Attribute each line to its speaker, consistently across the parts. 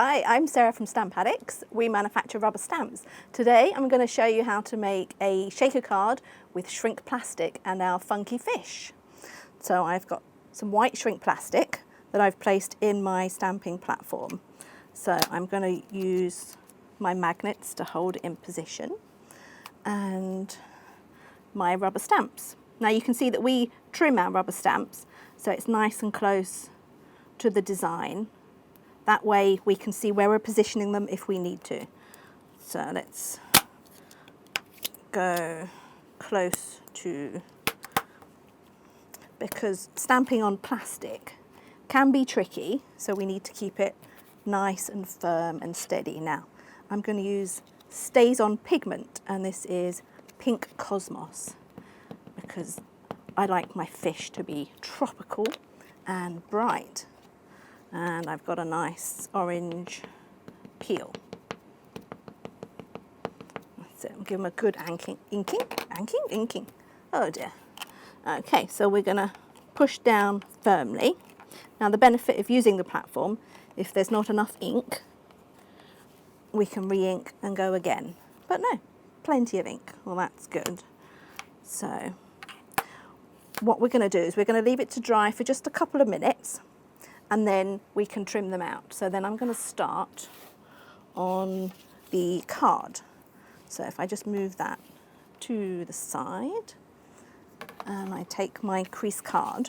Speaker 1: Hi, I'm Sarah from Stamp Addicts. We manufacture rubber stamps. Today I'm going to show you how to make a shaker card with shrink plastic and our funky fish. So I've got some white shrink plastic that I've placed in my stamping platform. So I'm going to use my magnets to hold it in position and my rubber stamps. Now you can see that we trim our rubber stamps so it's nice and close to the design. That way we can see where we're positioning them if we need to. So let's go close to, because stamping on plastic can be tricky, so we need to keep it nice and firm and steady. Now I'm going to use Stays On pigment, and this is Pink Cosmos, because I like my fish to be tropical and bright. And I've got a nice orange peel. That's it. I'll give them a good inking. Oh dear. Okay, so we're going to push down firmly. Now the benefit of using the platform, if there's not enough ink, we can re-ink and go again. But no, plenty of ink. Well, that's good. So what we're going to do is we're going to leave it to dry for just a couple of minutes, and then we can trim them out. So then I'm going to start on the card. So if I just move that to the side, and I take my crease card.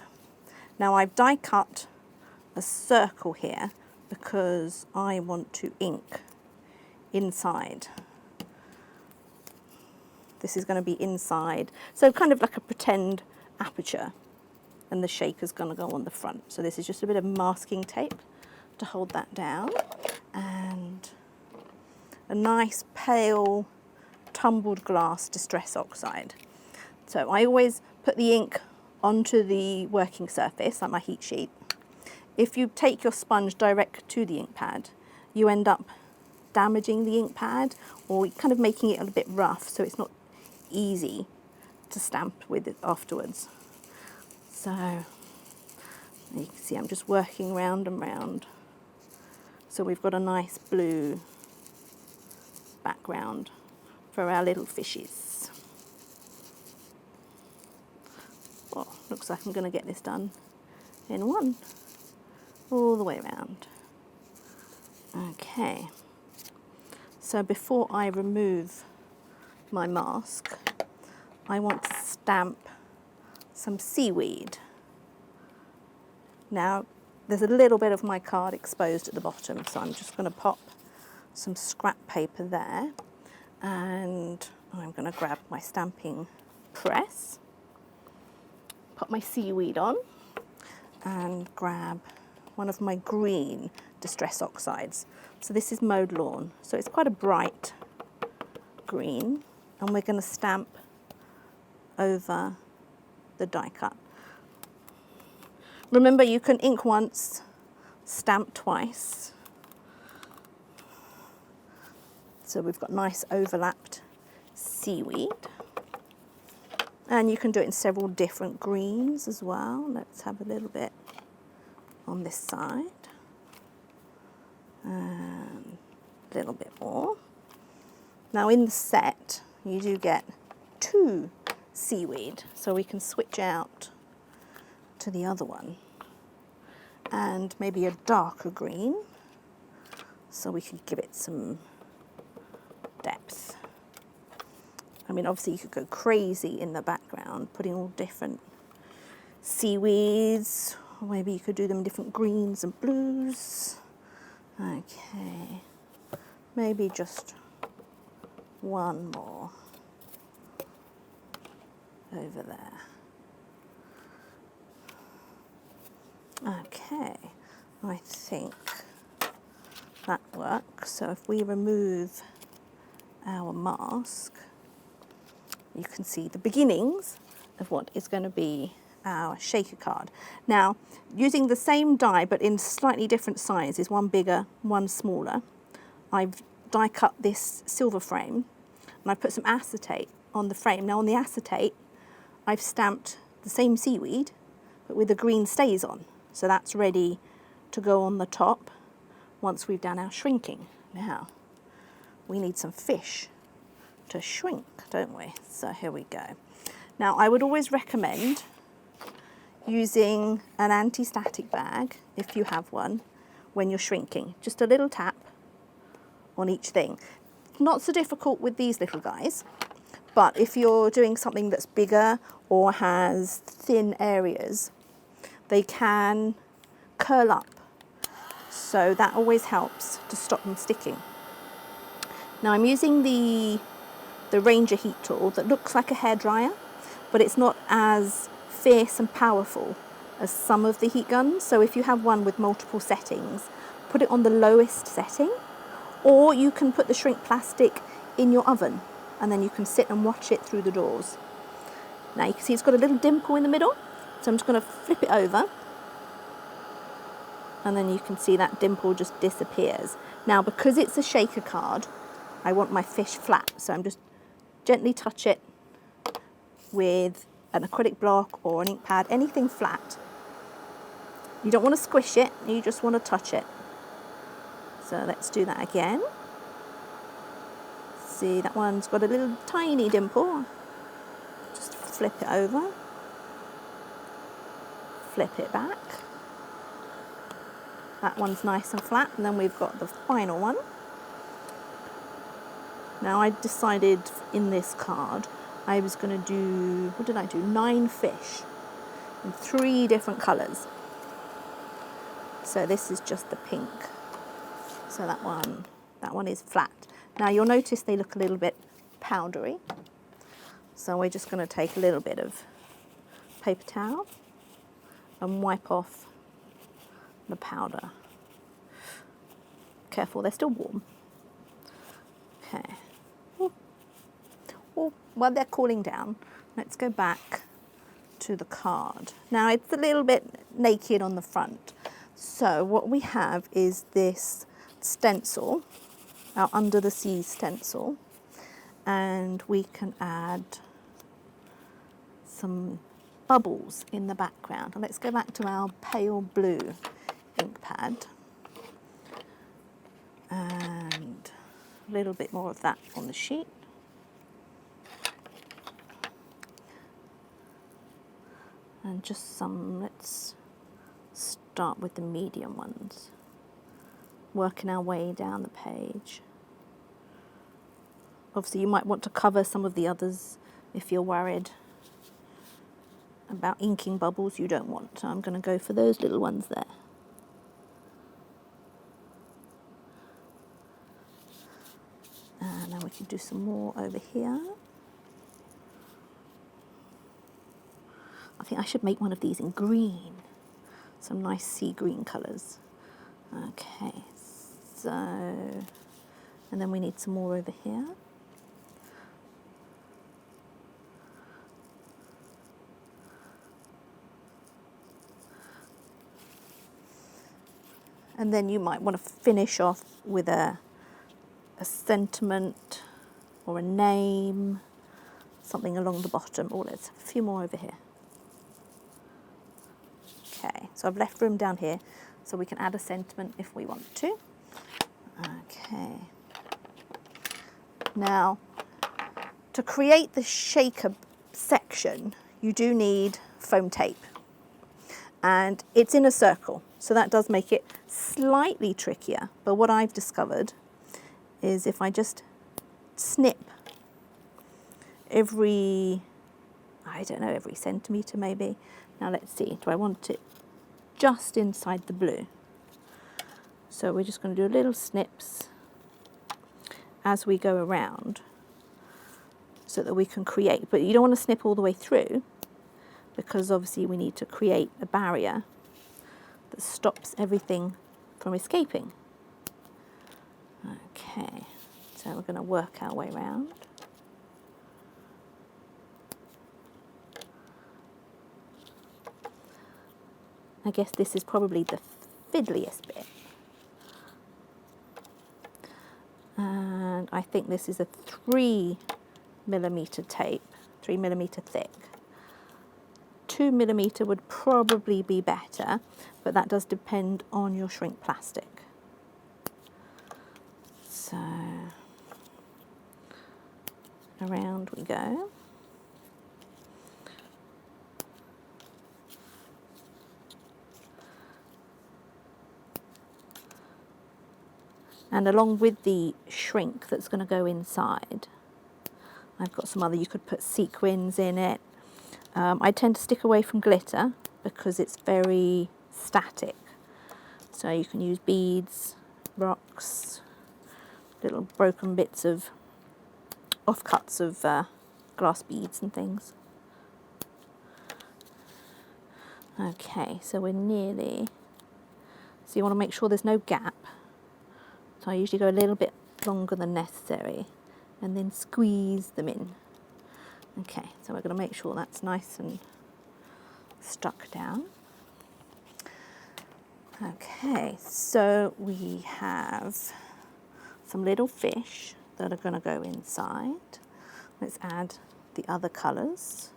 Speaker 1: Now I've die cut a circle here because I want to ink inside. This is going to be inside, so kind of like a pretend aperture, and the shaker's going to go on the front. So this is just a bit of masking tape to hold that down, and a nice pale tumbled glass distress oxide. So I always put the ink onto the working surface, like my heat sheet. If you take your sponge direct to the ink pad, you end up damaging the ink pad or kind of making it a bit rough, so it's not easy to stamp with it afterwards. So you can see I'm just working round and round. So we've got a nice blue background for our little fishes. Well, looks like I'm going to get this done in one, all the way around. Okay, so before I remove my mask, I want to stamp some seaweed. Now there's a little bit of my card exposed at the bottom, so I'm just going to pop some scrap paper there, and I'm going to grab my stamping press, put my seaweed on, and grab one of my green distress oxides. So this is Mowed Lawn, so it's quite a bright green, and we're going to stamp over the die cut. Remember, you can ink once, stamp twice. So we've got nice overlapped seaweed. And you can do it in several different greens as well. Let's have a little bit on this side. And a little bit more. Now in the set, you do get 2 seaweed, so we can switch out to the other one, and maybe a darker green, so we could give it some depth. I mean, obviously you could go crazy in the background, putting all different seaweeds, or maybe you could do them in different greens and blues. Okay, maybe just one more over there. Okay, I think that works. So if we remove our mask, you can see the beginnings of what is going to be our shaker card. Now, using the same die but in slightly different sizes, one bigger, one smaller, I've die cut this silver frame, and I've put some acetate on the frame. Now on the acetate, I've stamped the same seaweed, but with the green stays on. So that's ready to go on the top once we've done our shrinking. Now, we need some fish to shrink, don't we? So here we go. Now, I would always recommend using an anti-static bag, if you have one, when you're shrinking. Just a little tap on each thing. Not so difficult with these little guys, but if you're doing something that's bigger or has thin areas, they can curl up. So that always helps to stop them sticking. Now I'm using the Ranger heat tool that looks like a hairdryer, but it's not as fierce and powerful as some of the heat guns. So if you have one with multiple settings, put it on the lowest setting, or you can put the shrink plastic in your oven and then you can sit and watch it through the doors. Now you can see it's got a little dimple in the middle, so I'm just going to flip it over and then you can see that dimple just disappears. Now because it's a shaker card, I want my fish flat, so I'm just gently touch it with an acrylic block or an ink pad, anything flat. You don't want to squish it, you just want to touch it. So let's do that again. See, that one's got a little tiny dimple. Just flip it over, flip it back. That one's nice and flat, and then we've got the final one. Now I decided in this card I was going to do, what did I do? 9 fish in 3 different colours. So this is just the pink. So that one is flat. Now you'll notice they look a little bit powdery. So we're just going to take a little bit of paper towel and wipe off the powder. Careful, they're still warm. Okay. While they're cooling down, let's go back to the card. Now it's a little bit naked on the front. So what we have is this stencil, our Under the Sea stencil, and we can add some bubbles in the background. And let's go back to our pale blue ink pad and a little bit more of that on the sheet. And just some, let's start with the medium ones, working our way down the page. Obviously you might want to cover some of the others if you're worried about inking bubbles you don't want. So I'm going to go for those little ones there. And now we can do some more over here. I think I should make one of these in green. Some nice sea green colours. Okay, so, and then we need some more over here. And then you might want to finish off with a sentiment or a name, something along the bottom. Oh, there's a few more over here. Okay, so I've left room down here so we can add a sentiment if we want to. Okay. Now, to create the shaker section, you do need foam tape. And it's in a circle, so that does make it slightly trickier. But what I've discovered is if I just snip every, I don't know, every centimetre maybe. Now let's see, do I want it just inside the blue? So we're just going to do little snips as we go around so that we can create, but you don't want to snip all the way through because obviously we need to create a barrier that stops everything from escaping. Okay, so we're going to work our way around. I guess this is probably the fiddliest bit. And I think this is a 3mm tape, 3mm thick. 2mm would probably be better, but that does depend on your shrink plastic. So around we go. And along with the shrink that's going to go inside, I've got some other, you could put sequins in it. I tend to stick away from glitter because it's very static. So you can use beads, rocks, little broken bits of offcuts of glass beads and things. Okay, so we're nearly, so you want to make sure there's no gap. So I usually go a little bit longer than necessary and then squeeze them in. Okay, so we're going to make sure that's nice and stuck down. Okay, so we have some little fish that are going to go inside. Let's add the other colours.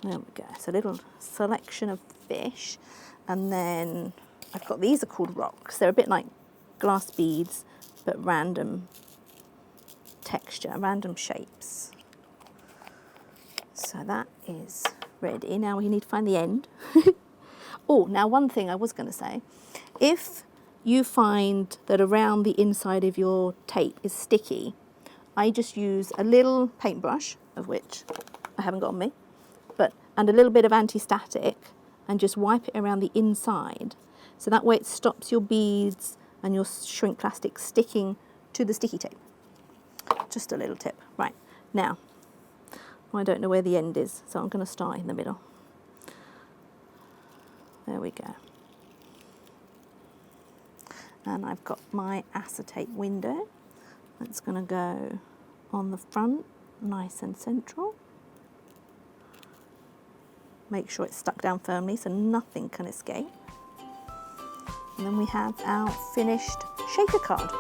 Speaker 1: There we go, so a little selection of fish. And then I've got, these are called rocks. They're a bit like glass beads, but random texture, random shapes. So that is ready. Now we need to find the end. Oh, now one thing I was going to say, if you find that around the inside of your tape is sticky, I just use a little paintbrush, of which I haven't got on me, and a little bit of anti-static, and just wipe it around the inside. So that way it stops your beads and your shrink plastic sticking to the sticky tape. Just a little tip. Right, now, I don't know where the end is, so I'm going to start in the middle. There we go. And I've got my acetate window. That's going to go on the front, nice and central. Make sure it's stuck down firmly so nothing can escape. And then we have our finished shaker card.